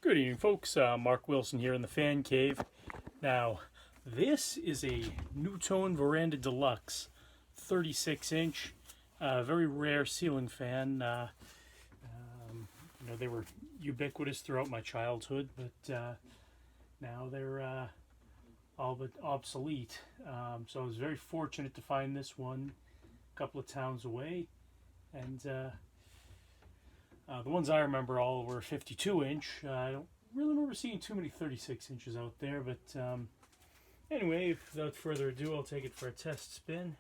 Good evening, folks. Mark Wilson here in the Fan Cave. Now, this is a NuTone Verandah Deluxe 36-inch, very rare ceiling fan. They were ubiquitous throughout my childhood, but now they're all but obsolete. So I was very fortunate to find this one a couple of towns away, and the ones I remember all were 52-inch. I don't really remember seeing too many 36 inches out there, but anyway, without further ado, I'll take it for a test spin.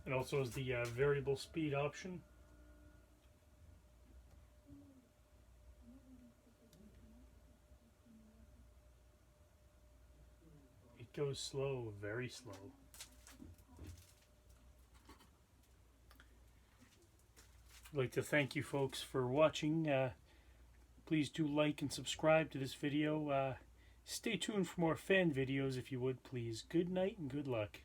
It also has the variable speed option. It goes slow, very slow. I'd like to thank you folks for watching. Please do like and subscribe to this video. Stay tuned for more fan videos if you would, please. Good night and good luck.